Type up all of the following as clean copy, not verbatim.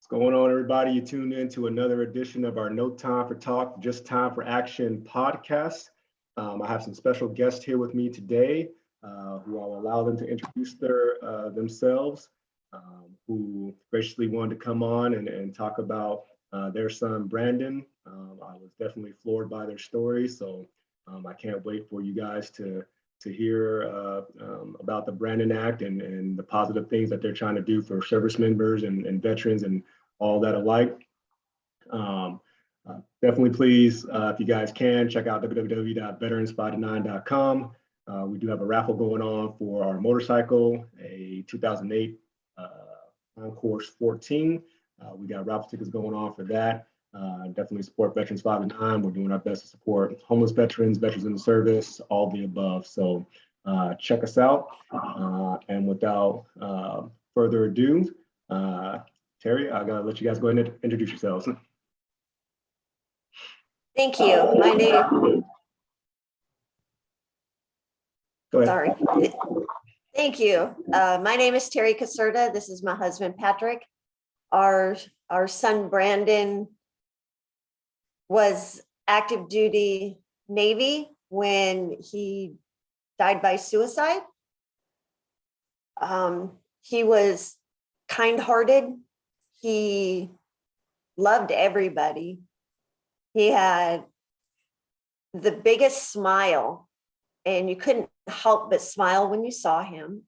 What's going on, everybody? You tuned in to another edition of our No Time for Talk, Just Time for Action podcast. I have some special guests here with me today who I'll allow them to introduce themselves, who graciously wanted to come on and talk about their son, Brandon. I was definitely floored by their story, so I can't wait for you guys to hear about the Brandon Act and the positive things that they're trying to do for service members and veterans and all that alike. Definitely please, if you guys can, check out www.veterans529.com. We do have a raffle going on for our motorcycle, a 2008 Concourse 14. We got raffle tickets going on for that. Definitely support Veterans 5 to 9. We're doing our best to support homeless veterans, veterans in the service, all the above. So check us out. And without further ado, Terry, I gotta let you guys go ahead and introduce yourselves. Thank you. My name. Go ahead. Sorry. Thank you. My name is Terry Caserta. This is my husband, Patrick. Our son, Brandon, was active duty Navy when he died by suicide. He was kind-hearted. He loved everybody. He had the biggest smile, and you couldn't help but smile when you saw him.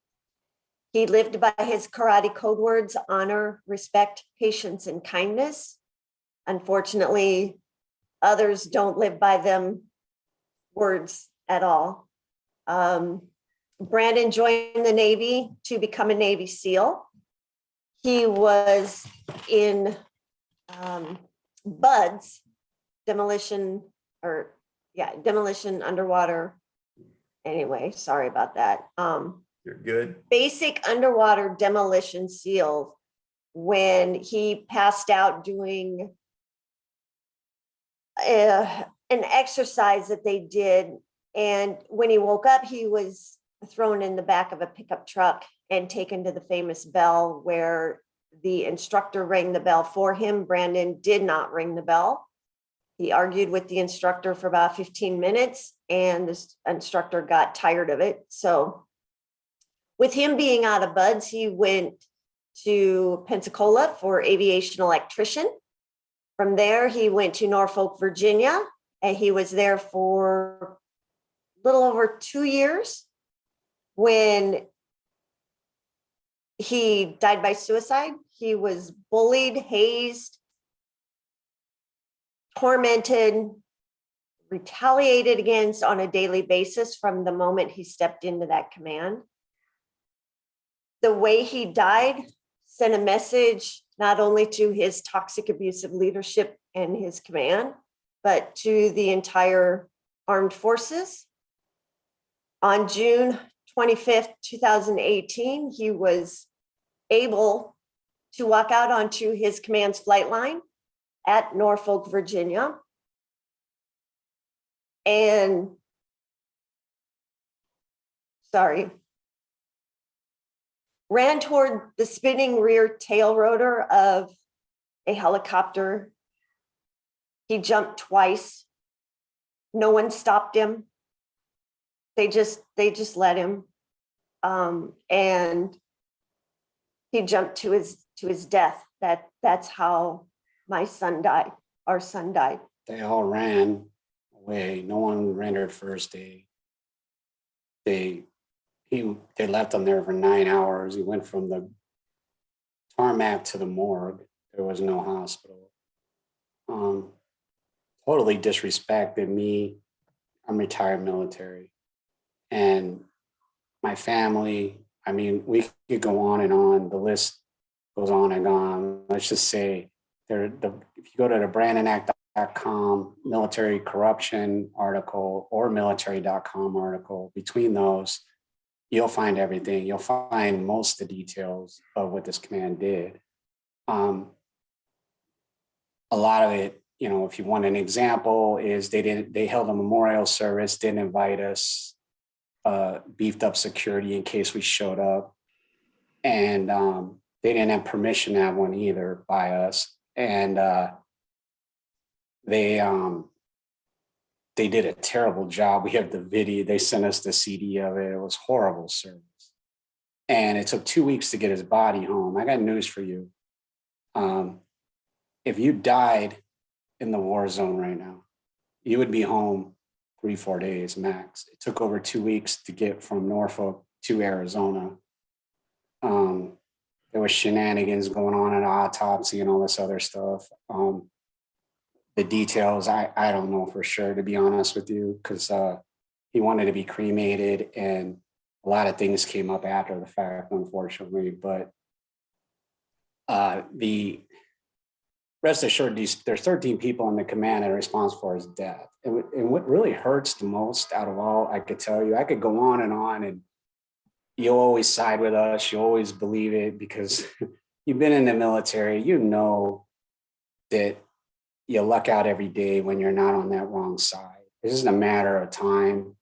He lived by his karate code words: honor, respect, patience, and kindness. Unfortunately, others don't live by them words at all. Brandon joined the Navy to become a Navy SEAL. He was in BUDS, demolition underwater. Anyway, sorry about that. You're good. Basic underwater demolition SEAL when he passed out doing an exercise that they did. And when he woke up, he was thrown in the back of a pickup truck and taken to the famous bell where the instructor rang the bell for him. Brandon did not ring the bell. He argued with the instructor for about 15 minutes and the instructor got tired of it. So with him being out of BUDS, he went to Pensacola for aviation electrician. From there, he went to Norfolk, Virginia, and he was there for a little over 2 years when he died by suicide. He was bullied, hazed, tormented, retaliated against on a daily basis from the moment he stepped into that command. The way he died sent a message not only to his toxic, abusive leadership and his command, but to the entire armed forces. On June 25th, 2018, he was able to walk out onto his command's flight line at Norfolk, Virginia, and ran toward the spinning rear tail rotor of a helicopter. He jumped twice. No one stopped him. They just let him. And he jumped to his death. That's how my son died. Our son died. They all ran away. No one rendered first aid. They left him there for 9 hours. He went from the tarmac to the morgue. There was no hospital. Totally disrespected me. I'm retired military. And my family, I mean, we could go on and on. The list goes on and on. Let's just say, if you go to the brandonact.com military corruption article or military.com article, between those, you'll find everything. You'll find most of the details of what this command did. A lot of it, you know, if you want an example, is they held a memorial service, didn't invite us, beefed up security in case we showed up. And They didn't have permission to have one either by us. And they did a terrible job. We have the video. They sent us the CD of it. It was horrible service. And it took 2 weeks to get his body home. I got news for you. If you died in the war zone right now, you would be home 3-4 days max. It took over 2 weeks to get from Norfolk to Arizona. There was shenanigans going on at autopsy and all this other stuff. The details, I don't know for sure, to be honest with you, because he wanted to be cremated and a lot of things came up after the fact, unfortunately. But the rest assured, there's 13 people in the command that are responsible for his death. And what really hurts the most out of all, I could tell you, I could go on, and you'll always side with us. You always believe it because you've been in the military. You know that you luck out every day when you're not on that wrong side. This isn't a matter of time.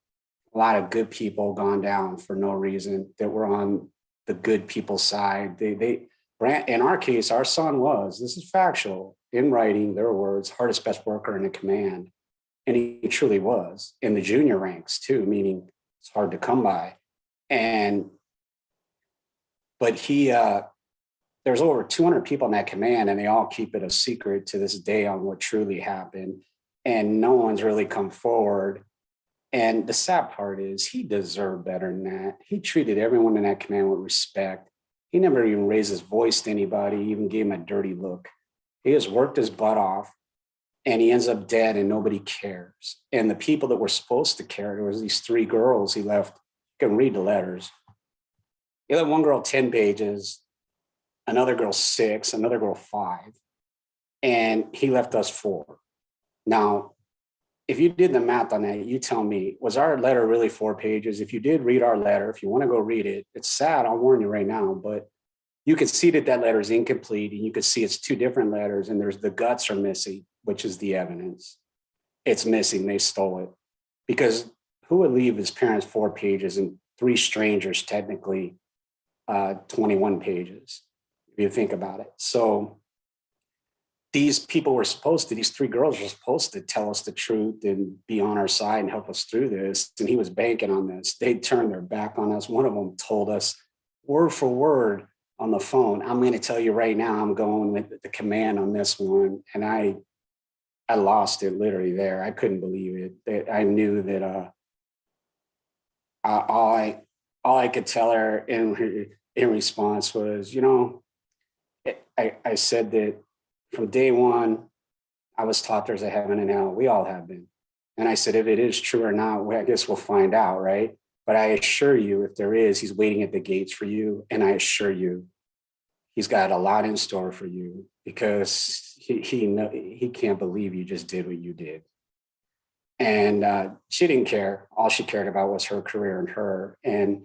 A lot of good people gone down for no reason that were on the good people's side. In our case, our son was, this is factual, in writing, their words, hardest, best worker in the command. And he truly was in the junior ranks too, meaning it's hard to come by. But there's over 200 people in that command, and they all keep it a secret to this day on what truly happened. And no one's really come forward. And the sad part is he deserved better than that. He treated everyone in that command with respect. He never even raised his voice to anybody, even gave him a dirty look. He just worked his butt off, and he ends up dead and nobody cares. And the people that were supposed to care, there was these 3 girls he left. You can read the letters. He left one girl 10 pages, another girl 6, another girl 5, and he left us 4. Now, if you did the math on that, you tell me, was our letter really 4 pages? If you did read our letter, if you want to go read it, it's sad, I'll warn you right now, but you could see that letter is incomplete, and you could see it's 2 different letters, and there's the guts are missing, which is the evidence. It's missing, they stole it. Because who would leave his parents 4 pages and 3 strangers, technically 21 pages, if you think about it. So these people were supposed to, these 3 girls were supposed to tell us the truth and be on our side and help us through this. And he was banking on this. They turned their back on us. One of them told us word for word on the phone, I'm going to tell you right now, I'm going with the command on this one. And I lost it literally there. I couldn't believe it. I knew that all I could tell her in response was, I said that from day one, I was taught there's a heaven and hell. We all have been. And I said, if it is true or not, well, I guess we'll find out, right? But I assure you, if there is, he's waiting at the gates for you. And I assure you, he's got a lot in store for you, because he can't believe you just did what you did. And she didn't care. All she cared about was her career and her. And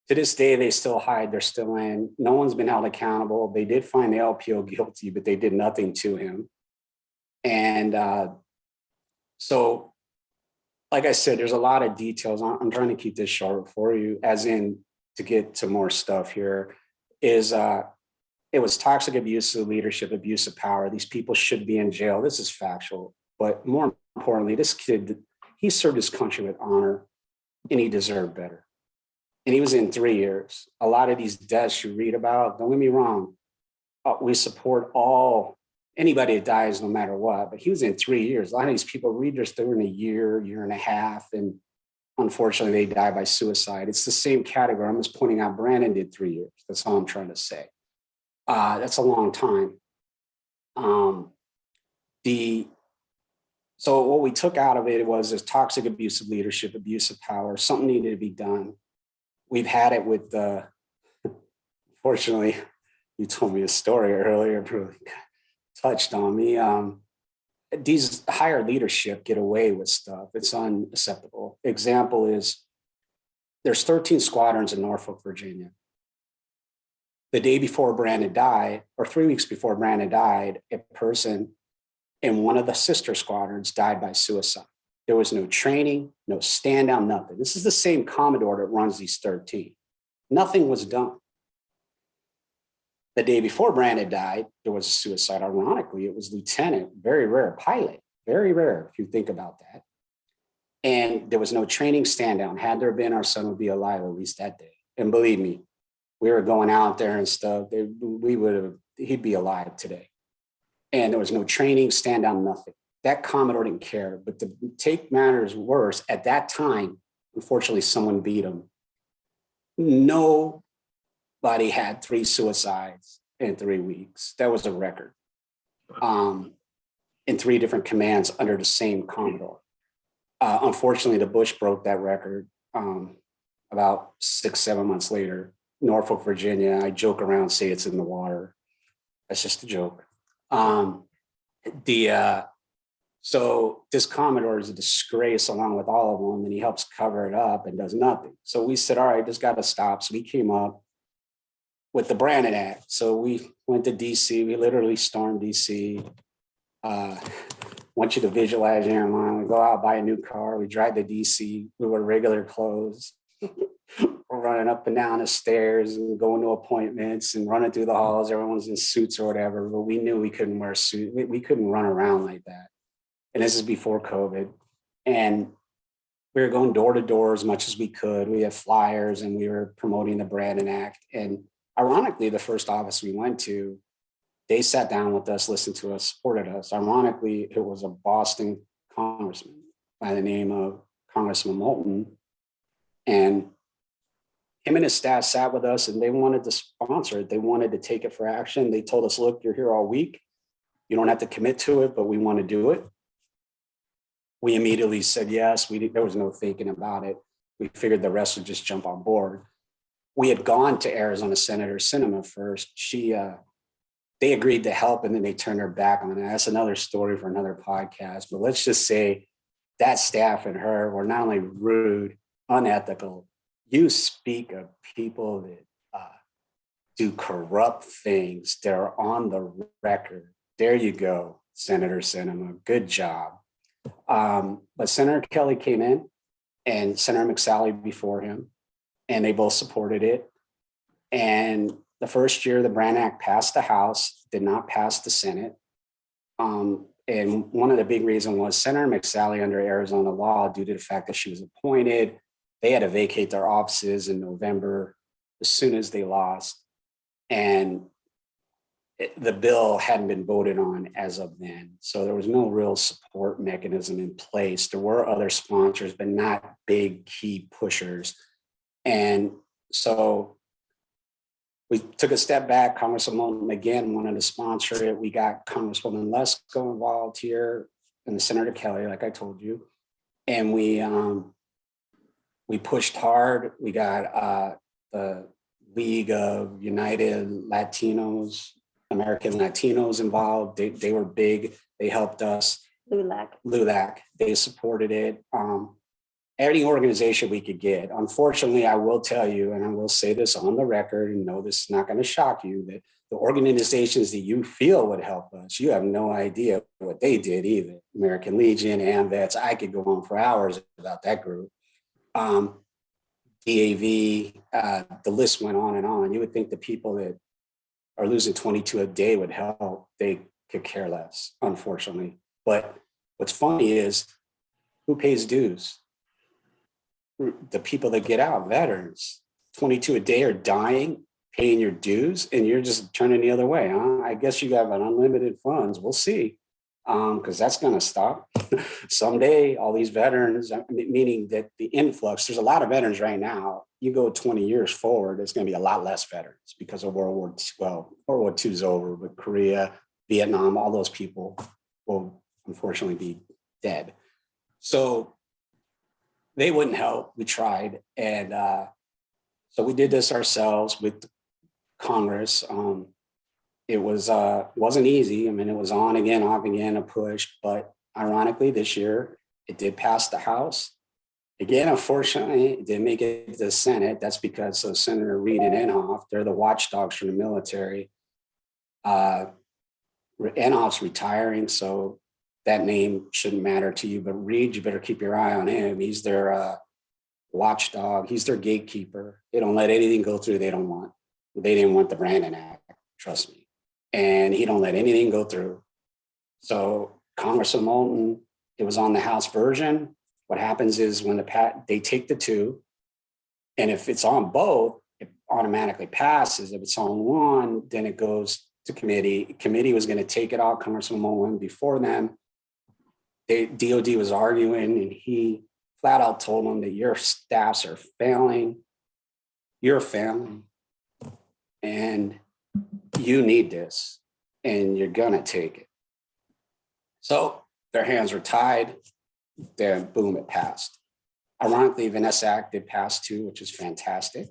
to this day, they still hide. They're still in. No one's been held accountable. They did find the LPO guilty, but they did nothing to him. And so, like I said, there's a lot of details. I'm trying to keep this short for you, as in to get to more stuff here, is it was toxic abuse of leadership, abuse of power. These people should be in jail. This is factual. But more importantly, this kid, he served his country with honor, and he deserved better. And he was in 3 years. A lot of these deaths you read about, don't get me wrong, we support anybody that dies no matter what, but he was in 3 years. A lot of these people read their story in a year and a half, and unfortunately they die by suicide. It's the same category. I'm just pointing out Brandon did 3 years. That's all I'm trying to say. That's a long time. So what we took out of it was this toxic abuse of leadership, abuse of power. Something needed to be done. We've had it with fortunately, you told me a story earlier, really touched on me. These higher leadership get away with stuff. It's unacceptable. Example is, there's 13 squadrons in Norfolk, Virginia. The day before Brandon died, or 3 weeks before Brandon died, a person in one of the sister squadrons died by suicide. There was no training, no stand down, nothing. This is the same Commodore that runs these 13. Nothing was done. The day before Brandon died, there was a suicide. Ironically, it was lieutenant, very rare, pilot, very rare if you think about that. And there was no training stand down. Had there been, our son would be alive at least that day. And believe me, we were going out there and stuff. He'd be alive today. And there was no training, stand down, nothing. That Commodore didn't care. But to take matters worse, at that time, unfortunately, someone beat him. Nobody had 3 suicides in 3 weeks. That was a record. In 3 different commands under the same Commodore. Unfortunately, the Bush broke that record about 6-7 months later. Norfolk, Virginia. I joke around, say it's in the water. That's just a joke. So this Commodore is a disgrace along with all of them, and he helps cover it up and does nothing. So we said, all right, this got to stop. So we came up with the Brandon Act. So we went to DC. We literally stormed DC. Want you to visualize your mind. We go out, buy a new car. We drive to DC. We wear regular clothes. We're running up and down the stairs and going to appointments and running through the halls. Everyone's in suits or whatever, but we knew we couldn't wear suits. We couldn't run around like that. And this is before COVID. And we were going door to door as much as we could. We had flyers and we were promoting the Brandon Act. And ironically, the first office we went to, they sat down with us, listened to us, supported us. Ironically, it was a Boston congressman by the name of Congressman Moulton. And him and his staff sat with us and they wanted to sponsor it. They wanted to take it for action. They told us, look, you're here all week. You don't have to commit to it, but we want to do it. We immediately said yes. There was no thinking about it. We figured the rest would just jump on board. We had gone to Arizona Senator Sinema first. They agreed to help and then they turned their back on it. That's another story for another podcast. But let's just say that staff and her were not only rude, unethical. You speak of people that do corrupt things. They're on the record. There you go, Senator Sinema. Good job. But Senator Kelly came in and Senator McSally before him, and they both supported it. And the first year the Brand Act passed the House, did not pass the Senate. And one of the big reasons was Senator McSally, under Arizona law, due to the fact that she was appointed, they had to vacate their offices in November as soon as they lost. And the bill hadn't been voted on as of then. So there was no real support mechanism in place. There were other sponsors, but not big key pushers. And so we took a step back. Congresswoman Moulton again wanted to sponsor it. We got Congresswoman Lesko involved here and Senator Kelly, like I told you. And we pushed hard. We got the League of United Latinos, American Latinos involved. They were big. They helped us. LULAC. They supported it. Any organization we could get. Unfortunately, I will tell you, and I will say this on the record, and no, this is not going to shock you, that the organizations that you feel would help us, you have no idea what they did either. American Legion, AMVETS, I could go on for hours about that group. DAV, the list went on and on. You would think the people that are losing 22 a day would help. They could care less, unfortunately. But what's funny is, who pays dues? The people that get out, veterans. 22 a day are dying, paying your dues, and you're just turning the other way, huh? I guess you have an unlimited funds. We'll see, because that's going to stop. Someday, all these veterans, meaning that the influx, there's a lot of veterans right now. You go 20 years forward, there's going to be a lot less veterans because of World War II. Well, World War II is over, but Korea, Vietnam, all those people will unfortunately be dead. So they wouldn't help. We tried. And so we did this ourselves with Congress. It wasn't easy. I mean, it was on again, off again, a push. But ironically, this year, it did pass the House. Again, unfortunately, it didn't make it to the Senate. That's because of Senator Reid and Inhofe. They're the watchdogs for the military. Inhofe's retiring, so that name shouldn't matter to you. But Reid, you better keep your eye on him. He's their watchdog. He's their gatekeeper. They don't let anything go through they don't want. They didn't want the Brandon Act. trust me. And he don't let anything go through. So Congressman Moulton, it was on the House version. What happens is when they take the two, and if it's on both, it automatically passes. If it's on one, then it goes to committee. Committee was going to take it all. Congressman Moulton before them. DOD was arguing, and he flat out told them that your staffs are failing. You're failing, and you need this, and you're gonna take it. So their hands were tied. Then boom, it passed. Ironically, Vanessa Act did pass too, which is fantastic.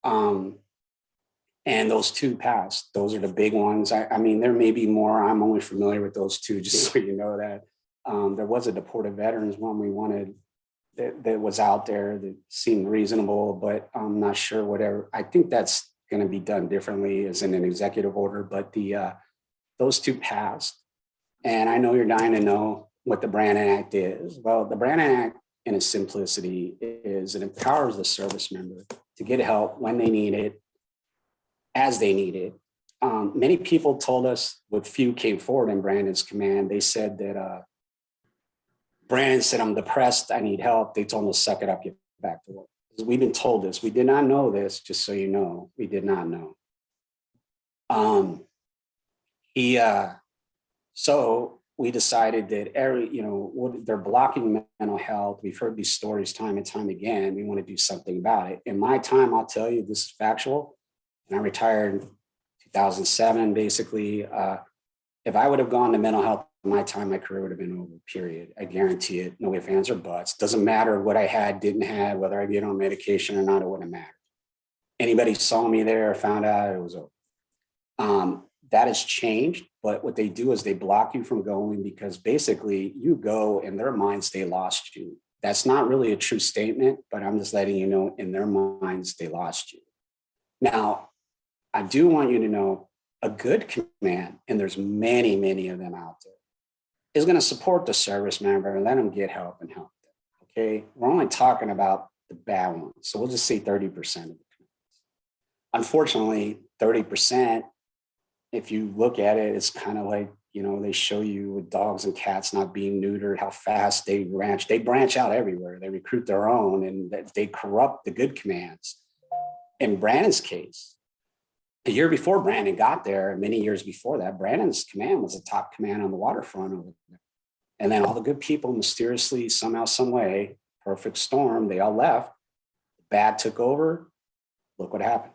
And those two passed. Those are the big ones. I mean, there may be more. I'm only familiar with those two, just so you know that. There was a deported veterans one we wanted that was out there that seemed reasonable, but I'm not sure whatever. I think that's going to be done differently as in an executive order, but those two passed. And I know you're dying to know what the Brannon Act is. Well, the Brannon Act in its simplicity is it empowers the service member to get help when they need it, as they need it. Many people told us, what few came forward in Brandon's command, they said that Brandon said, I'm depressed, I need help. They told him to suck it up, get back to work. We've been told this. We did not know this, just so you know. We did not know. So we decided that they're blocking mental health. We've heard these stories time and time again. We want to do something about it. In my time, I'll tell you, this is factual. And I retired in 2007, basically. If I would have gone to mental health in my time, my career would have been over, period. I guarantee it. No ifs, ands, or buts. Doesn't matter what I had, didn't have, whether I get on medication or not, it wouldn't matter. Anybody saw me there or found out, it was over. That has changed, but what they do is they block you from going because basically you go in their minds, they lost you. That's not really a true statement, but I'm just letting you know in their minds, they lost you. Now, I do want you to know a good command, and there's many, many of them out there, is going to support the service member and let them get help and help them. Okay. We're only talking about the bad ones. So we'll just say 30% of the commands. Unfortunately, 30%, if you look at it, it's kind of like, they show you with dogs and cats not being neutered, how fast they branch out everywhere. They recruit their own and they corrupt the good commands. In Brandon's case, the year before Brandon got there, many years before that, Brandon's command was the top command on the waterfront over there. And then all the good people mysteriously, somehow, some way, perfect storm, they all left. Bad took over. Look what happened.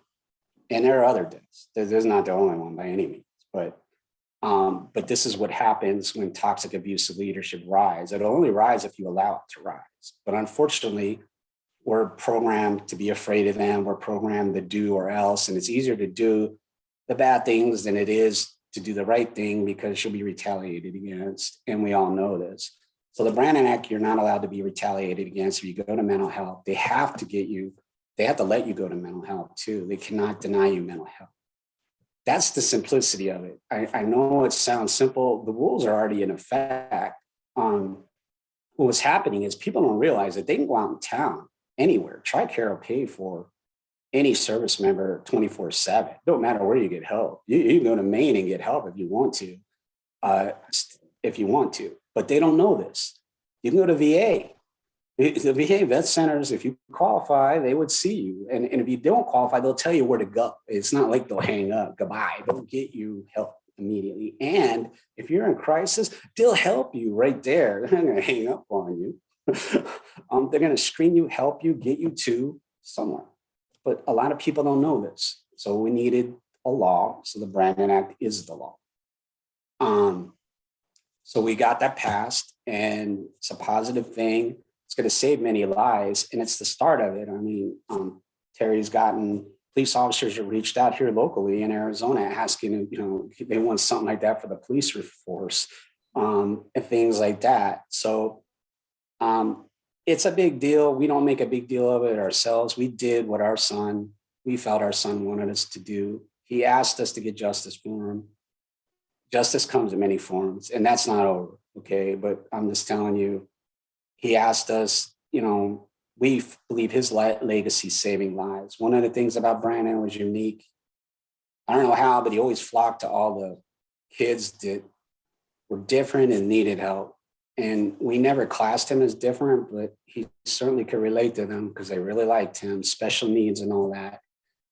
And there are other deaths. There's not the only one by any means, but this is what happens when toxic abusive leadership rise. It'll only rise if you allow it to rise. But unfortunately, we're programmed to be afraid of them. We're programmed to do or else. And it's easier to do the bad things than it is to do the right thing because you'll be retaliated against. And we all know this. So the Brannon Act, you're not allowed to be retaliated against. If you go to mental health, they have to let you go to mental health too. They cannot deny you mental health. That's the simplicity of it. I know it sounds simple. The rules are already in effect. What's happening is people don't realize that they can go out in town anywhere. TRICARE will pay for any service member 24/7. Don't matter where you get help. You can go to Maine and get help if you want to, but they don't know this. You can go to VA. The VA vet centers, if you qualify, they would see you. And if you don't qualify, they'll tell you where to go. It's not like they'll hang up, goodbye. They'll get you help immediately. And if you're in crisis, they'll help you right there. They're not going to hang up on you. They're going to screen you, help you, get you to somewhere. But a lot of people don't know this. So we needed a law. So the Brannon Act is the law. So we got that passed, and it's a positive thing. It's going to save many lives, and it's the start of it. I mean, Terry's gotten police officers have reached out here locally in Arizona asking, they want something like that for the police force and things like that. So it's a big deal. We don't make a big deal of it ourselves. We did what we felt our son wanted us to do. He asked us to get justice for him. Justice comes in many forms, and that's not over, okay? But I'm just telling you, he asked us, we believe his legacy saving lives. One of the things about Brandon was unique. I don't know how, but he always flocked to all the kids that were different and needed help. And we never classed him as different, but he certainly could relate to them because they really liked him, special needs and all that.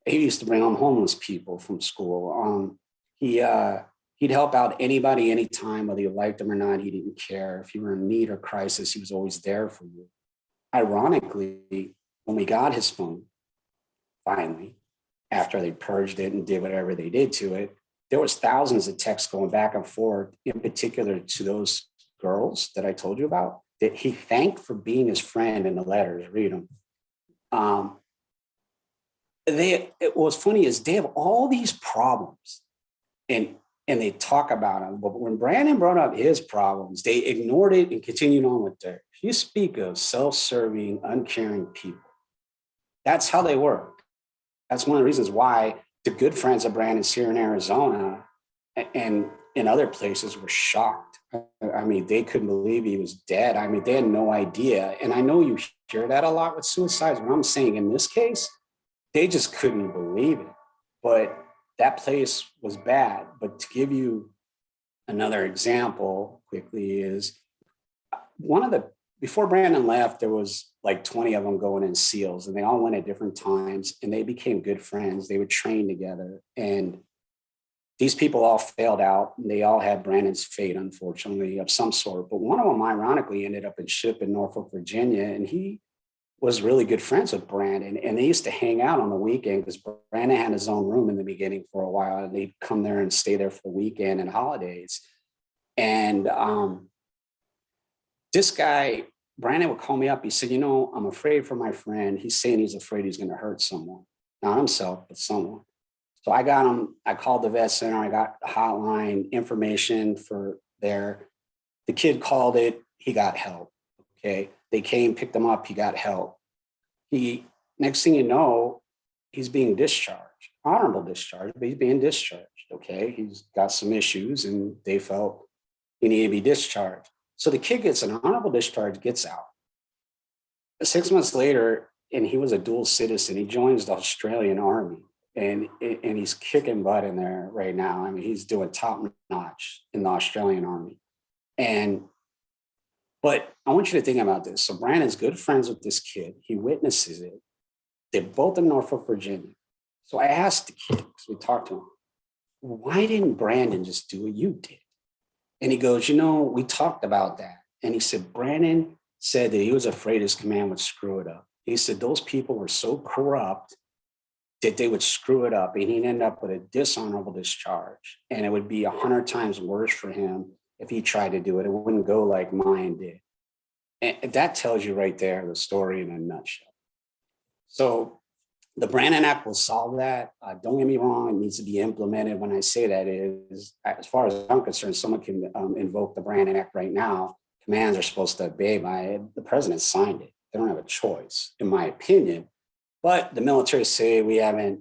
He used to bring home homeless people from school. He'd help out anybody, anytime, whether you liked him or not. He didn't care. If you were in need or crisis, he was always there for you. Ironically, when we got his phone, finally, after they purged it and did whatever they did to it, there was thousands of texts going back and forth, in particular to those girls that I told you about, that he thanked for being his friend in the letters. Read them. What's funny is they have all these problems and they talk about them. But when Brandon brought up his problems, they ignored it and continued on with theirs. You speak of self-serving, uncaring people. That's how they work. That's one of the reasons why the good friends of Brandon's here in Arizona and in other places were shocked. I mean, they couldn't believe he was dead. I mean, they had no idea. And I know you hear that a lot with suicides. What I'm saying in this case, they just couldn't believe it. But that place was bad. But to give you another example quickly is before Brandon left, there was like 20 of them going in SEALs, and they all went at different times, and they became good friends. They would train together, and these people all failed out. And they all had Brandon's fate, unfortunately, of some sort. But one of them, ironically, ended up in SHIP in Norfolk, Virginia, and he was really good friends with Brandon. And they used to hang out on the weekend because Brandon had his own room in the beginning for a while, and they'd come there and stay there for the weekend and holidays. And this guy, Brandon would call me up. He said, you know, I'm afraid for my friend. He's saying he's afraid he's going to hurt someone, not himself, but someone. So I got him, I called the vet center. I got the hotline information for there. The kid called it. He got help. Okay. They came, picked him up. He got help. Next thing you know, he's being discharged, honorable discharge, but he's being discharged. Okay. He's got some issues and they felt he needed to be discharged. So the kid gets an honorable discharge, gets out. 6 months later, and he was a dual citizen, he joins the Australian Army, and he's kicking butt in there right now. I mean, he's doing top notch in the Australian Army. But I want you to think about this. So Brandon's good friends with this kid. He witnesses it. They're both in Norfolk, Virginia. So I asked the kid, because we talked to him, why didn't Brandon just do what you did? And he goes, you know, we talked about that. And he said, Brandon said that he was afraid his command would screw it up. He said those people were so corrupt that they would screw it up and he'd end up with a dishonorable discharge. And it would be 100 times worse for him if he tried to do it. It wouldn't go like mine did. And that tells you right there the story in a nutshell. So the Brandon Act will solve that. Don't get me wrong, it needs to be implemented. When I say that is, as far as I'm concerned, someone can invoke the Brandon Act right now. Commands are supposed to obey by it. The president signed it. They don't have a choice, in my opinion. But the military say we haven't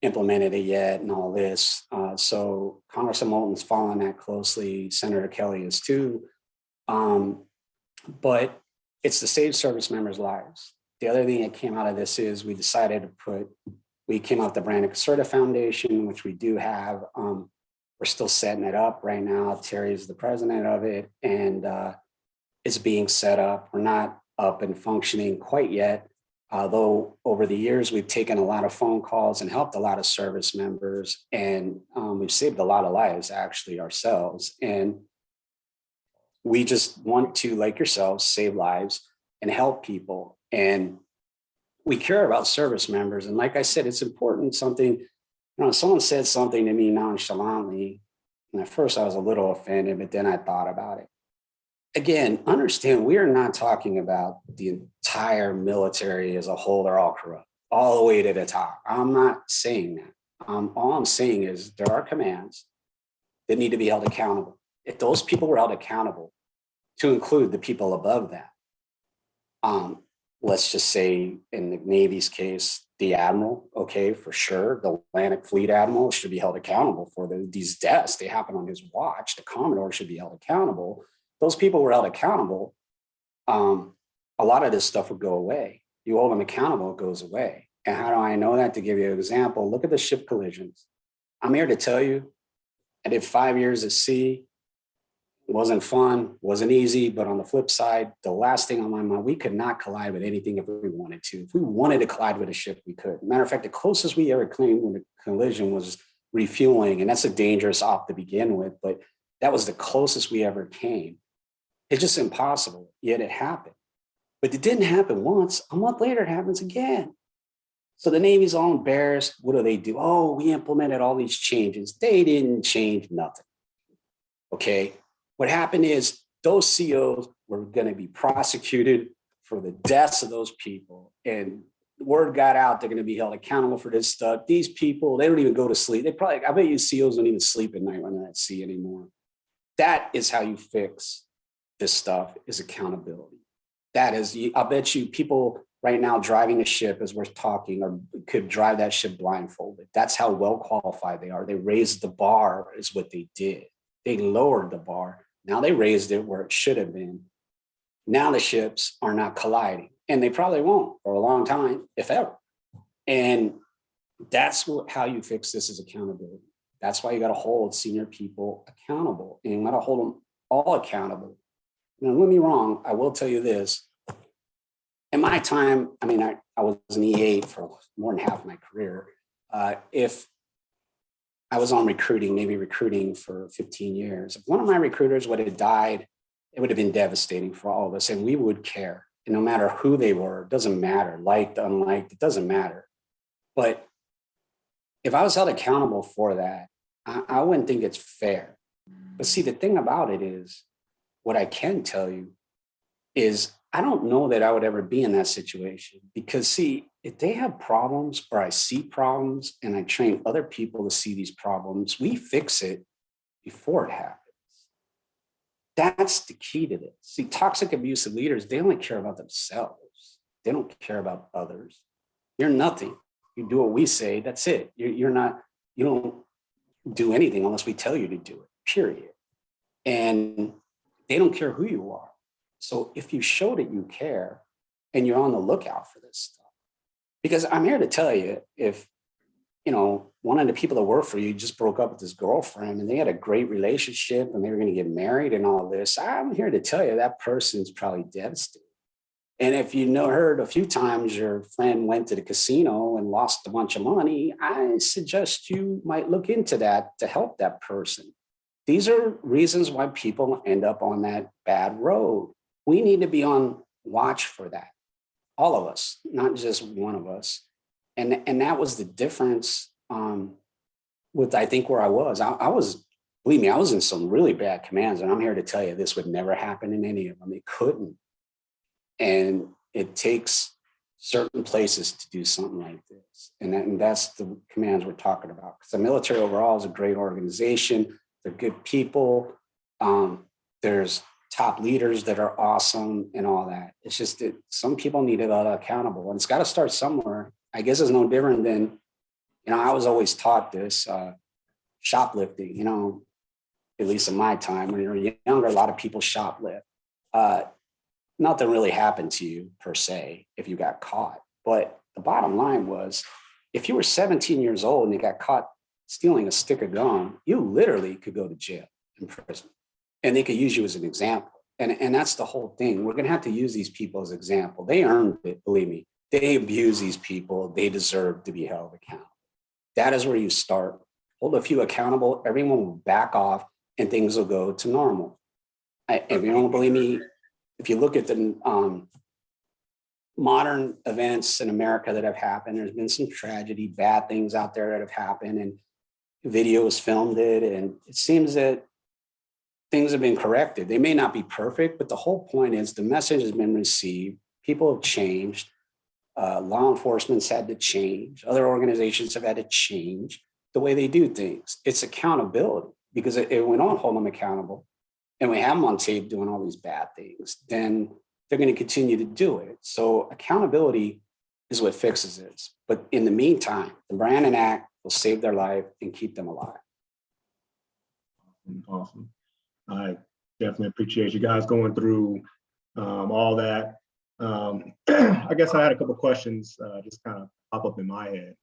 implemented it yet and all this. So Congressman Moulton's following that closely. Senator Kelly is too. But it's to save service members' lives. The other thing that came out of this is we decided to we came out with the Brandon Caserta Foundation, which we do have. We're still setting it up right now. Terry is the president of it, and it's being set up. We're not up and functioning quite yet, although over the years, we've taken a lot of phone calls and helped a lot of service members, and we've saved a lot of lives actually ourselves. And we just want to, like yourselves, save lives and help people. And we care about service members. And like I said, it's important someone said something to me nonchalantly. And at first I was a little offended, but then I thought about it. Again, understand, we are not talking about the entire military as a whole. They're all corrupt, all the way to the top. I'm not saying that. All I'm saying is there are commands that need to be held accountable. If those people were held accountable, to include the people above that, let's just say in the Navy's case, the admiral, okay, for sure, the Atlantic Fleet admiral should be held accountable for these deaths. They happen on his watch. The Commodore should be held accountable. Those people were held accountable. A lot of this stuff would go away. You hold them accountable, it goes away. And how do I know that? To give you an example, look at the ship collisions. I'm here to tell you, I did 5 years at sea. It wasn't fun, wasn't easy, but on the flip side, the last thing on my mind, we could not collide with anything if we wanted to. If we wanted to collide with a ship, we could. Matter of fact, the closest we ever came with a collision was refueling, and that's a dangerous op to begin with, but that was the closest we ever came. It's just impossible, yet it happened. But it didn't happen once. A month later, it happens again. So the Navy's all embarrassed. What do? Oh, we implemented all these changes. They didn't change nothing. Okay. What happened is those COs were going to be prosecuted for the deaths of those people. And word got out, they're going to be held accountable for this stuff. These people, they don't even go to sleep. I bet you COs don't even sleep at night when they're at sea anymore. That is how you fix this stuff, is accountability. That is, I bet you people right now driving a ship as we're talking or could drive that ship blindfolded. That's how well qualified they are. They raised the bar is what they did. They lowered the bar. Now they raised it where it should have been. Now the ships are not colliding, and they probably won't for a long time, if ever. And that's how you fix this is accountability. That's why you got to hold senior people accountable, and you got to hold them all accountable. Now, don't get me wrong, I will tell you this. In my time, I mean, I was an EA for more than half my career. If I was on recruiting, maybe recruiting for 15 years. If one of my recruiters would have died, it would have been devastating for all of us, and we would care. And no matter who they were, it doesn't matter, liked, unliked, it doesn't matter. But if I was held accountable for that, I wouldn't think it's fair. But see, the thing about it is, what I can tell you is I don't know that I would ever be in that situation because, see, if they have problems or I see problems and I train other people to see these problems, we fix it before it happens. That's the key to this. See, toxic, abusive leaders, they only care about themselves. They don't care about others. You're nothing. You do what we say, that's it. You don't do anything unless we tell you to do it, period. And they don't care who you are. So if you show that you care and you're on the lookout for this stuff, because I'm here to tell you, if, one of the people that work for you just broke up with his girlfriend and they had a great relationship and they were going to get married and all this, I'm here to tell you that person's probably devastated. And if you heard a few times your friend went to the casino and lost a bunch of money, I suggest you might look into that to help that person. These are reasons why people end up on that bad road. We need to be on watch for that. All of us, not just one of us. And that was the difference with, I think, where I was. I was, believe me, I was in some really bad commands. And I'm here to tell you, this would never happen in any of them. It couldn't. And it takes certain places to do something like this. And that's the commands we're talking about. Because the military overall is a great organization. They're good people. There's top leaders that are awesome and all that. It's just that some people need it accountable, and it's got to start somewhere. I guess it's no different than, I was always taught this, shoplifting, at least in my time. When you're younger, a lot of people shoplift. Nothing really happened to you per se if you got caught. But the bottom line was, if you were 17 years old and you got caught stealing a stick of gum, you literally could go to jail in prison. And they could use you as an example. And that's the whole thing. We're going to have to use these people as example. They earned it, believe me. They abuse these people. They deserve to be held accountable. That is where you start. Hold a few accountable. Everyone will back off and things will go to normal. If you don't believe me, if you look at the modern events in America that have happened, there's been some tragedy, bad things out there that have happened, and videos filmed it. And it seems that things have been corrected. They may not be perfect, but the whole point is the message has been received. People have changed. Law enforcement's had to change. Other organizations have had to change the way they do things. It's accountability, because if we don't hold them accountable and we have them on tape doing all these bad things, then they're going to continue to do it. So accountability is what fixes it. But in the meantime, the Brannon Act will save their life and keep them alive. Awesome. I definitely appreciate you guys going through all that. I guess I had a couple questions just kind of pop up in my head.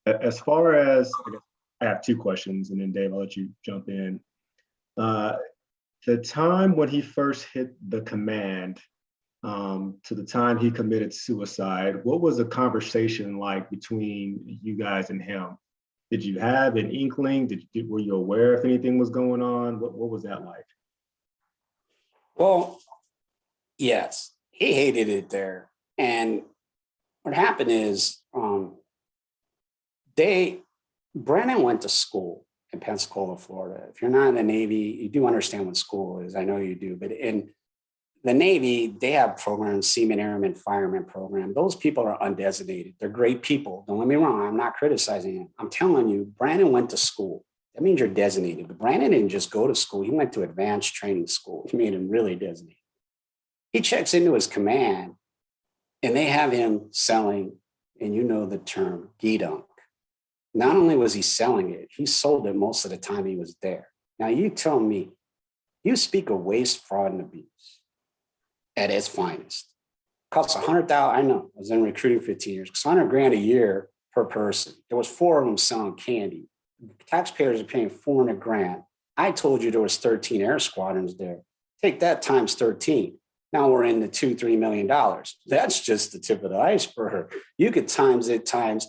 As far as, I guess I have two questions, and then Dave, I'll let you jump in. Uh, the time when he first hit the command, to the time he committed suicide, what was the conversation like between you guys and him? Did you have an inkling? Were you aware if anything was going on? What was that like? Well, yes, he hated it there. And what happened is Brandon went to school in Pensacola, Florida. If you're not in the Navy, you do understand what school is. I know you do, but in the Navy, they have programs, Seaman, Airman, Fireman program. Those people are undesignated. They're great people. Don't get me wrong. I'm not criticizing him. I'm telling you, Brandon went to school. That means you're designated. But Brandon didn't just go to school. He went to advanced training school. He made him really designated. He checks into his command and they have him selling, and you know the term, Gedunk. Not only was he selling it, he sold it most of the time he was there. Now you tell me, you speak of waste, fraud, and abuse at its finest. Costs $100,000. I know. I was in recruiting 15 years. It's $100,000 a year per person. There was 4 of them selling candy. Taxpayers are paying $400,000. I told you there was 13 air squadrons there. Take that times 13. Now we're in the $2-3 million. That's just the tip of the iceberg. You could times it times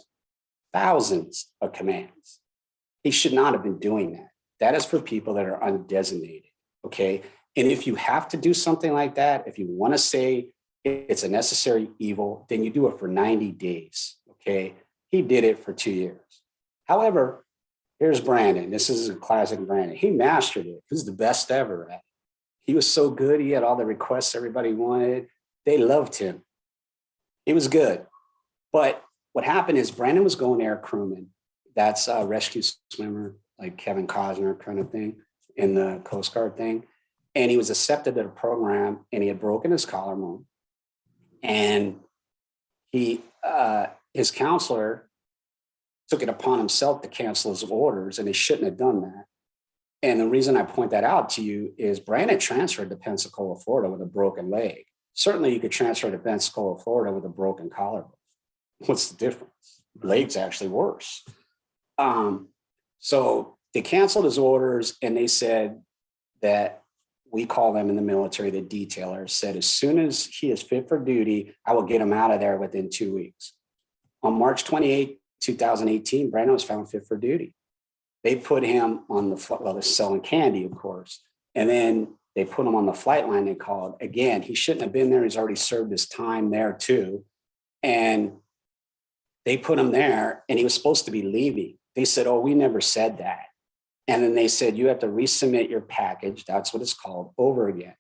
thousands of commands. He should not have been doing that. That is for people that are undesignated. Okay. And if you have to do something like that, if you want to say it's a necessary evil, then you do it for 90 days. Okay. He did it for 2 years. However, here's Brandon. This is a classic Brandon. He mastered it. He was the best ever at it. He was so good. He had all the requests everybody wanted. They loved him. He was good. But what happened is Brandon was going air crewman. That's a rescue swimmer, like Kevin Costner kind of thing in the Coast Guard thing. And he was accepted to the program and he had broken his collarbone. And his counselor took it upon himself to cancel his orders, and he shouldn't have done that. And the reason I point that out to you is Brandon transferred to Pensacola, Florida with a broken leg. Certainly you could transfer to Pensacola, Florida with a broken collarbone. What's the difference? Leg's actually worse. So they canceled his orders and they said that, we call them in the military, the detailers, said as soon as he is fit for duty, I will get him out of there within 2 weeks. On March 28, 2018, Brandon was found fit for duty. They put him on the, well, they're selling candy, of course. And then they put him on the flight line they called. Again, he shouldn't have been there. He's already served his time there too. And they put him there and he was supposed to be leaving. They said, oh, we never said that. And then they said, you have to resubmit your package. That's what it's called, over again.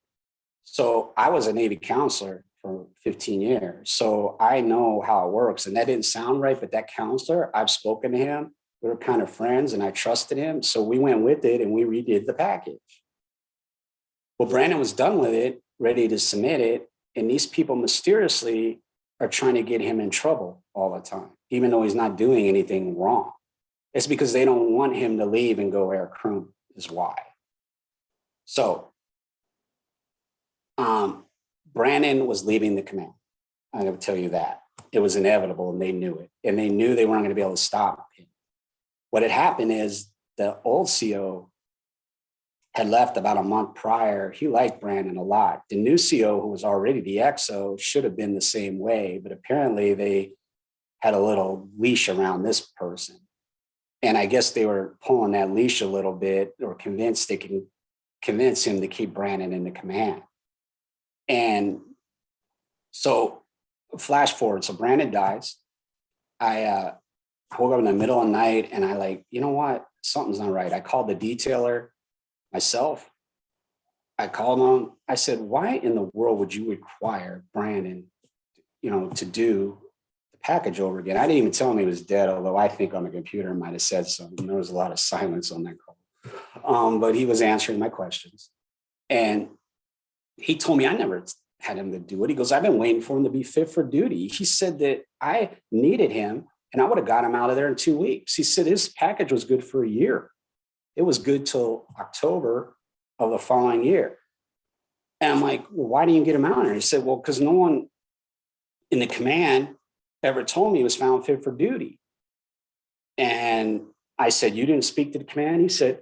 So I was a Navy counselor for 15 years. So I know how it works. And that didn't sound right, but that counselor, I've spoken to him. We were kind of friends and I trusted him. So we went with it and we redid the package. Well, Brandon was done with it, ready to submit it. And these people mysteriously are trying to get him in trouble all the time, even though he's not doing anything wrong. It's because they don't want him to leave and go air crew is why. So Brandon was leaving the command. I'm going to tell you that. It was inevitable and they knew it. And they knew they weren't going to be able to stop him. What had happened is the old CO had left about a month prior. He liked Brandon a lot. The new CO, who was already the XO, should have been the same way, but apparently they had a little leash around this person. And I guess they were pulling that leash a little bit, or convinced they can convince him to keep Brandon in the command. And so flash forward, so Brandon dies. I woke up in the middle of the night and I like, you know what? Something's not right. I called the detailer myself. I called him. I said, why in the world would you require Brandon, to do the package over again? I didn't even tell him he was dead, although I think on the computer might have said something. There was a lot of silence on that call. But he was answering my questions. And he told me I never had him to do it. He goes, I've been waiting for him to be fit for duty. He said that I needed him and I would have got him out of there in 2 weeks. He said his package was good for a year. It was good till October of the following year. And I'm like, well, why didn't you get him out there? He said, well, because no one in the command ever told me he was found fit for duty. And I said, you didn't speak to the command? He said,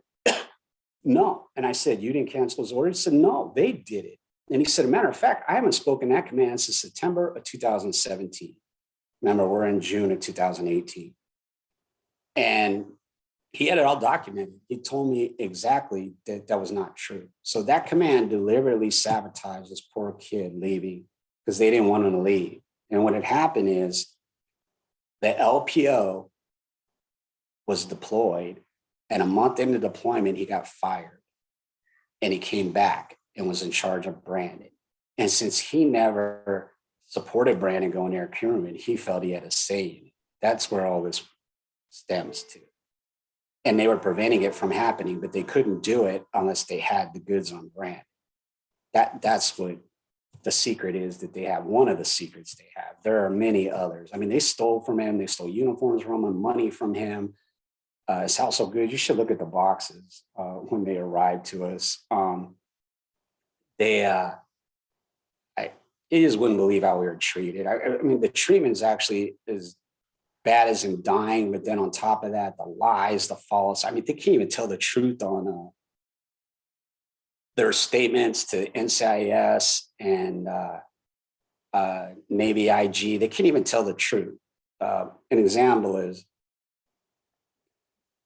no. And I said, you didn't cancel his order? He said, no, they did it. And he said, a matter of fact, I haven't spoken that command since September of 2017. Remember, we're in June of 2018. And he had it all documented. He told me exactly that that was not true. So that command deliberately sabotaged this poor kid leaving because they didn't want him to leave. And what had happened is the LPO was deployed, and a month into deployment, he got fired. And he came back and was in charge of Brandon. And since he never supported Brandon going to air procurement, he felt he had a say in it. That's where all this stems to. And they were preventing it from happening, but they couldn't do it unless they had the goods on Brandon. That's what the secret is that they have. One of the secrets they have. There are many others. I mean, they stole from him. They stole uniforms from him, money from him. His house so good. You should look at the boxes when they arrived to us. You just wouldn't believe how we were treated. I mean, the treatment is actually as bad as in dying, but then on top of that, the lies, the false. I mean, they can't even tell the truth on their statements to NCIS and Navy IG. They can't even tell the truth. An example is,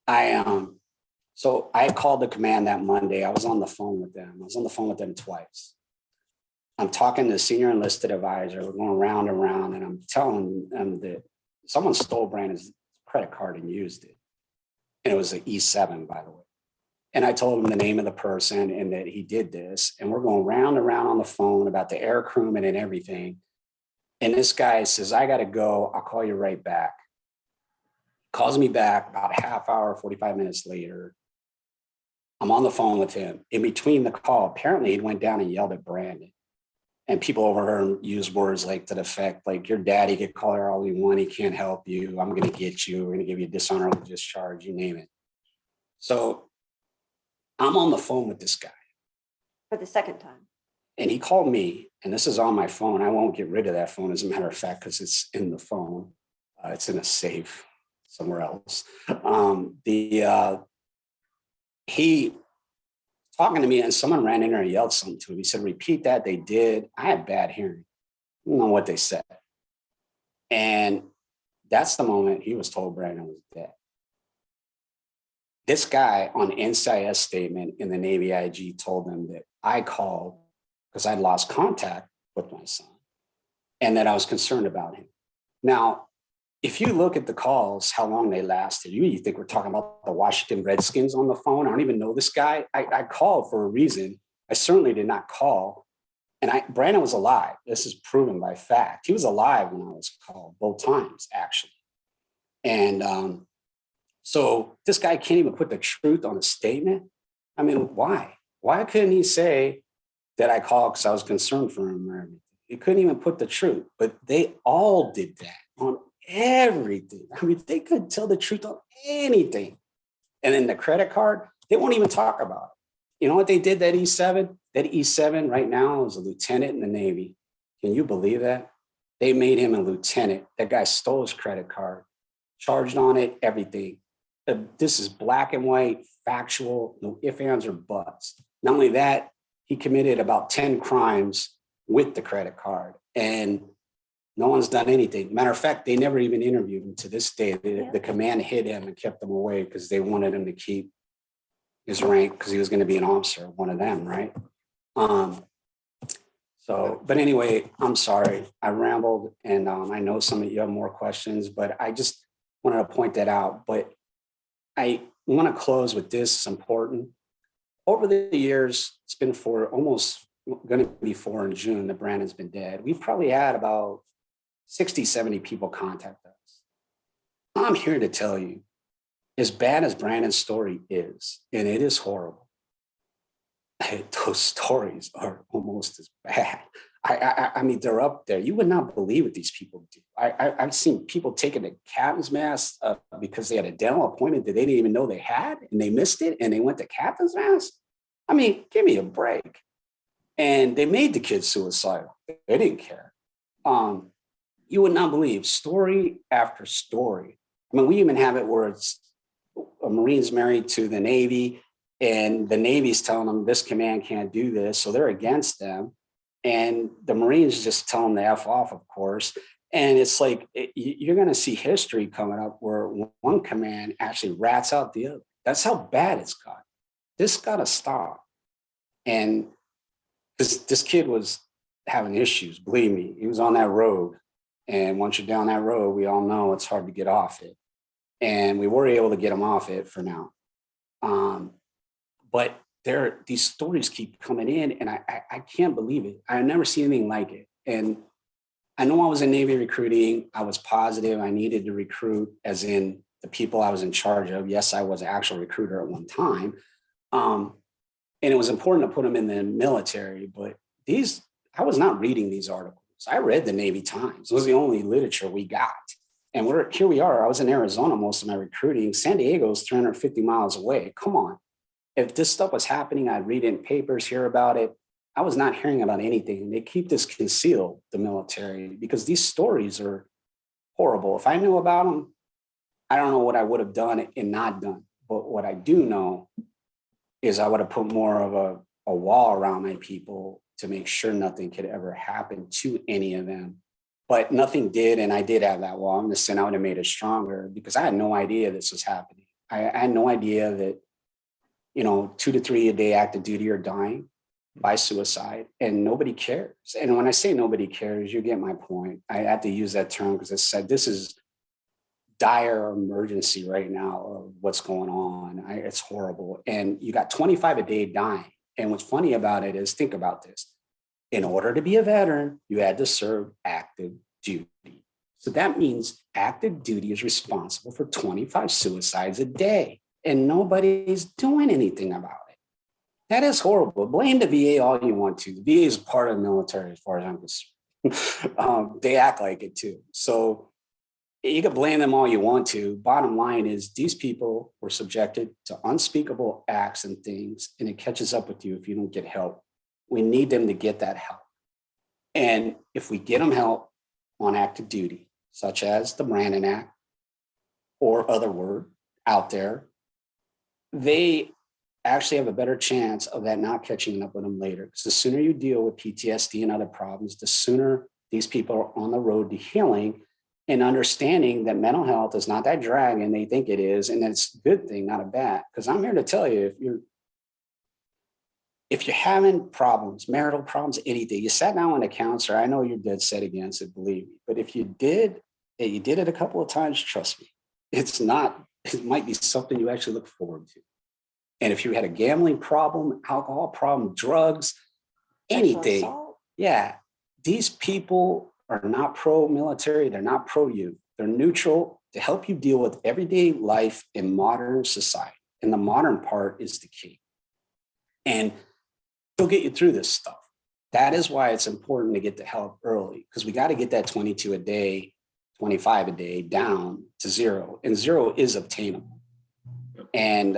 so I called the command that Monday. I was on the phone with them. I was on the phone with them twice. I'm talking to the senior enlisted advisor. We're going round and round, and I'm telling them that someone stole Brandon's credit card and used it. And it was an E7, by the way. And I told him the name of the person and that he did this. And we're going round and round on the phone about the air crewman and everything. And this guy says, I got to go. I'll call you right back. Calls me back about a half hour, 45 minutes later. I'm on the phone with him. In between the call, apparently he went down and yelled at Brandon. And people overheard him use words like to the effect, like, your daddy could call her all he want. He can't help you. I'm going to get you. We're going to give you a dishonorable discharge, you name it. So I'm on the phone with this guy. For the second time. And he called me, and this is on my phone. I won't get rid of that phone, as a matter of fact, because it's in the phone. It's in a safe somewhere else. He talking to me, and someone ran in there and yelled something to him. He said, repeat that. They did. I had bad hearing. I don't know what they said. And that's the moment he was told Brandon was dead. This guy on NCIS statement in the Navy IG told them that I called because I'd lost contact with my son and that I was concerned about him. Now, if you look at the calls, how long they lasted, you think we're talking about the Washington Redskins on the phone. I don't even know this guy. I called for a reason. I certainly did not call. And Brandon was alive. This is proven by fact. He was alive when I was called, both times, actually. And so this guy can't even put the truth on a statement. I mean, why? Why couldn't he say that I called because I was concerned for him or everything? He couldn't even put the truth, but they all did that on everything. I mean, they could tell the truth on anything. And then the credit card, they won't even talk about it. You know what they did, that E7? That E7 right now is a lieutenant in the Navy. Can you believe that? They made him a lieutenant. That guy stole his credit card, charged on it, everything. This is black and white, factual, no ifs, ands, or buts. Not only that, he committed about 10 crimes with the credit card. And no one's done anything. Matter of fact, they never even interviewed him to this day. The command hid him and kept him away because they wanted him to keep his rank because he was going to be an officer, one of them, right? But anyway, I'm sorry. I rambled, and I know some of you have more questions, but I just wanted to point that out. But I want to close with this. It's important. Over the years, it's been almost going to be 4 in June that Brandon's been dead. We've probably had about 60, 70 people contact us. I'm here to tell you, as bad as Brandon's story is, and it is horrible, those stories are almost as bad. I mean, they're up there. You would not believe what these people do. I've seen people taking a captain's mask because they had a dental appointment that they didn't even know they had, and they missed it, and they went to captain's mask. I mean, give me a break. And they made the kids suicidal. They didn't care. You would not believe story after story. I mean, we even have it where it's a Marine's married to the Navy, and the Navy's telling them this command can't do this, so they're against them. And the Marines just tell them to F off, of course. And it's like, you're going to see history coming up where one command actually rats out the other. That's how bad it's got. This got to stop. And this kid was having issues, believe me. He was on that road. And once you're down that road, we all know it's hard to get off it. And we were able to get him off it for now. But these stories keep coming in, and I can't believe it. I've never seen anything like it. And I know I was in Navy recruiting. I was positive I needed to recruit, as in the people I was in charge of. Yes, I was an actual recruiter at one time. And it was important to put them in the military, but I was not reading these articles. I read the Navy Times. It was the only literature we got. And here we are. I was in Arizona most of my recruiting. San Diego is 350 miles away. Come on. If this stuff was happening, I'd read it in papers, hear about it. I was not hearing about anything. They keep this concealed, the military, because these stories are horrible. If I knew about them, I don't know what I would have done and not done. But what I do know is I would have put more of a wall around my people to make sure nothing could ever happen to any of them. But nothing did, and I did have that wall. I'm just saying I would have made it stronger because I had no idea this was happening. I had no idea that 2 to 3 a day active duty are dying by suicide, and nobody cares. And when I say nobody cares, you get my point. I have to use that term because I said this is dire emergency right now of what's going on. It's horrible. And you got 25 a day dying. And what's funny about it is, think about this. In order to be a veteran, you had to serve active duty. So that means active duty is responsible for 25 suicides a day, and nobody's doing anything about it. That is horrible. Blame the VA all you want to. The VA is part of the military as far as I'm concerned. They act like it too. So you can blame them all you want to. Bottom line is these people were subjected to unspeakable acts and things, and it catches up with you if you don't get help. We need them to get that help. And if we get them help on active duty, such as the Brandon Act or other word out there, they actually have a better chance of that not catching up with them later. Because the sooner you deal with PTSD and other problems, the sooner these people are on the road to healing and understanding that mental health is not that dragon they think it is. And it's a good thing, not a bad. Because I'm here to tell you, if you're having problems, marital problems, anything, you sat down with a counselor, I know you're dead set against it, believe me. But if you did, and you did it a couple of times, trust me, it might be something you actually look forward to. And if you had a gambling problem, alcohol problem, drugs, anything, yeah, these people are not pro-military. They're not pro-you. They're neutral to help you deal with everyday life in modern society. And the modern part is the key. And they'll get you through this stuff. That is why it's important to get the help early, because we got to get that 22 a day, 25 a day down to 0. And 0 is obtainable. And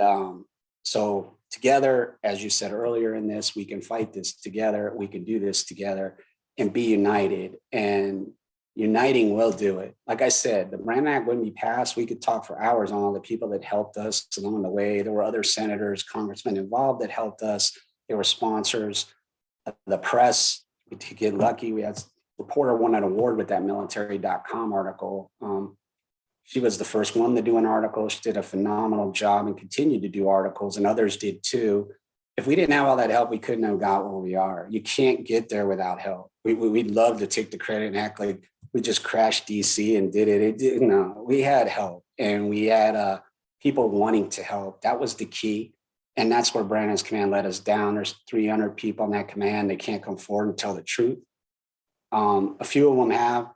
so together, as you said earlier in this, we can fight this together. We can do this together and be united. And uniting will do it. Like I said, the Brandon Act wouldn't be passed. We could talk for hours on all the people that helped us along the way. There were other senators, congressmen involved that helped us. There were sponsors, the press. We could get lucky. We had reporter won an award with that military.com article. She was the first one to do an article. She did a phenomenal job and continued to do articles, and others did too. If we didn't have all that help, we couldn't have got where we are. You can't get there without help. We'd love to take the credit and act like we just crashed DC and did it. No, we had help, and we had people wanting to help. That was the key. And that's where Brandon's command let us down. There's 300 people on that command. They can't come forward and tell the truth. A few of them have, a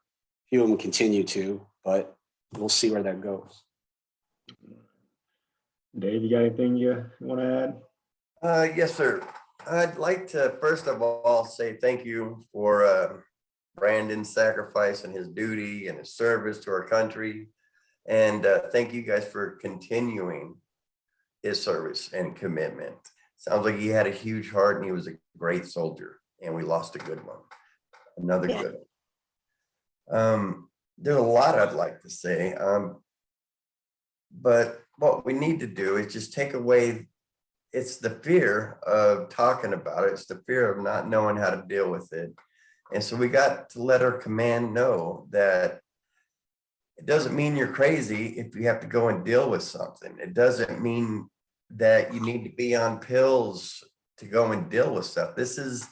few of them continue to, but we'll see where that goes. Dave, you got anything you want to add? Yes, sir. I'd like to, first of all, say thank you for Brandon's sacrifice and his duty and his service to our country. And thank you guys for continuing his service and commitment. Sounds like he had a huge heart and he was a great soldier, and we lost a good one. Another good one. There's a lot I'd like to say. But what we need to do is just take away, it's the fear of talking about it. It's the fear of not knowing how to deal with it. And so we got to let our command know that it doesn't mean you're crazy if you have to go and deal with something. It doesn't mean that you need to be on pills to go and deal with stuff. This is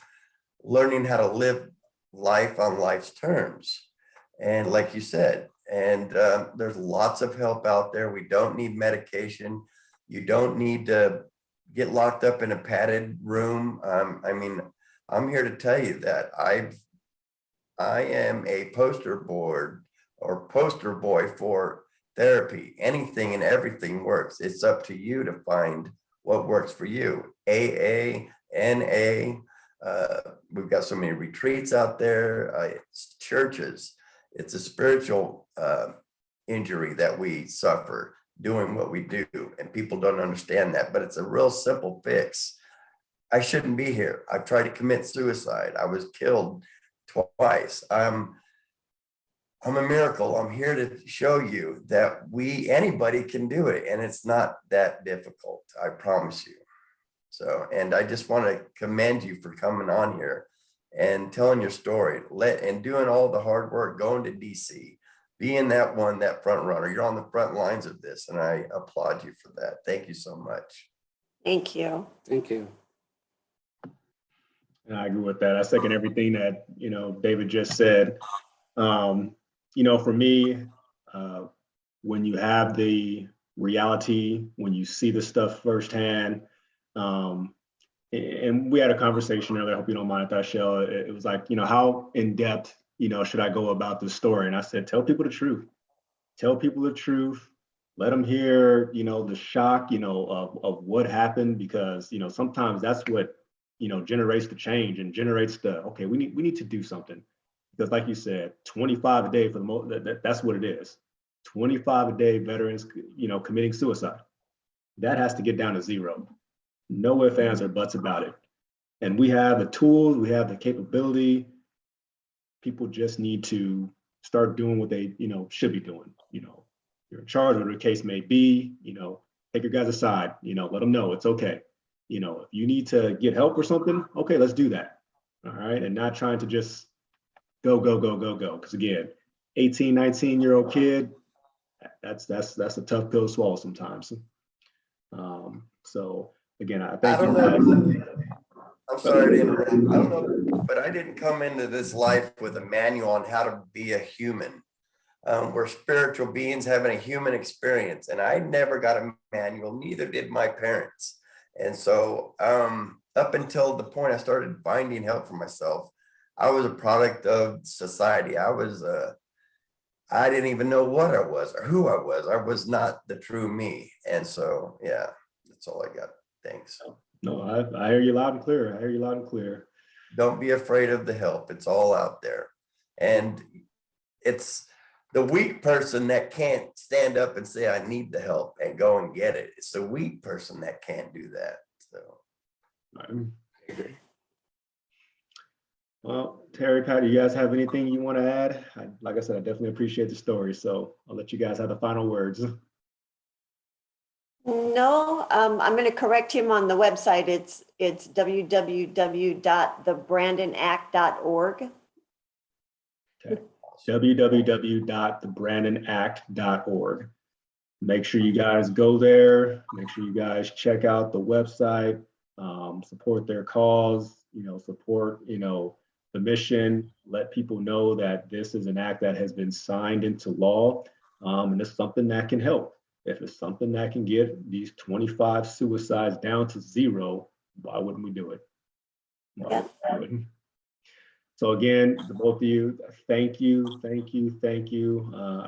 learning how to live life on life's terms. And like you said, and there's lots of help out there. We don't need medication. You don't need to get locked up in a padded room. I mean, I'm here to tell you that I am a poster board or poster boy for therapy. Anything and everything works. It's up to you to find what works for you. AA, NA, we've got so many retreats out there, it's churches. It's a spiritual injury that we suffer doing what we do, and people don't understand that, but it's a real simple fix. I shouldn't be here. I've tried to commit suicide. I was killed twice. I'm a miracle. I'm here to show you that anybody can do it, and it's not that difficult. I promise you. So, and I just want to commend you for coming on here and telling your story, and doing all the hard work, going to DC, being that front runner. You're on the front lines of this, and I applaud you for that. Thank you so much. Thank you. Thank you. And I agree with that. I second everything that, David just said. For me, when you have the reality, when you see the stuff firsthand, and we had a conversation earlier, I hope you don't mind, Shell. It was like, how in depth, should I go about this story? And I said, tell people the truth. Tell people the truth. Let them hear, the shock, of what happened, because, sometimes that's what, generates the change and generates okay, we need to do something. Because like you said, 25 a day for the most, that's what it is. 25 a day veterans, committing suicide. That has to get down to zero. No ifs, ands, or buts about it. And we have the tools, we have the capability. People just need to start doing what they, should be doing. You're in charge, whatever the case may be, take your guys aside, let them know it's okay. If you need to get help or something, okay, let's do that. All right. And not trying to just go. Because again, 18, 19-year-old kid, that's a tough pill to swallow sometimes. So again, I thank you guys. I'm sorry to interrupt. I don't know, but I didn't come into this life with a manual on how to be a human. We're spiritual beings having a human experience, and I never got a manual, neither did my parents. And so up until the point I started finding help for myself, I was a product of society. I didn't even know what I was or who I was. I was not the true me. And so, yeah, that's all I got. Thanks. No, I hear you loud and clear. Don't be afraid of the help. It's all out there. And it's the weak person that can't stand up and say, I need the help and go and get it. It's the weak person that can't do that. So. I agree. Well, Terry, Pat, do you guys have anything you want to add? Like I said, I definitely appreciate the story. So I'll let you guys have the final words. No, I'm going to correct him on the website. It's www.thebrandonact.org. Okay. www.thebrandonact.org. Make sure you guys go there. Make sure you guys check out the website, support their cause, support, the mission, let people know that this is an act that has been signed into law, and it's something that can help. If it's something that can get these 25 suicides down to zero, why wouldn't we do it? Yeah. So again, the both of you, thank you. I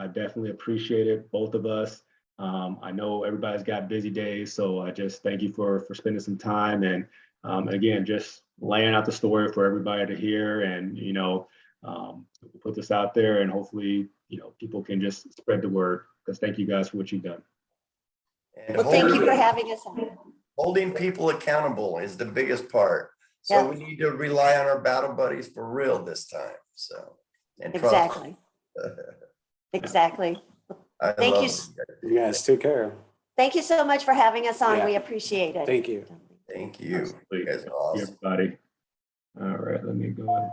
definitely appreciate it, both of us. I know everybody's got busy days, so I just thank you for spending some time, and again, just laying out the story for everybody to hear, and put this out there, and hopefully people can just spread the word, because thank you guys for what you've done. And Well, thank you for having us on. holding people accountable is the biggest part. So Yeah. we need to rely on our battle buddies for real this time. So, and trust. Exactly. Exactly. I Thank love you. guys. You guys take care. Thank you so much for having us on. Yeah. We appreciate it. Thank you. Thank you. Absolutely. You guys are Thank you, awesome. everybody. All right, let me go ahead.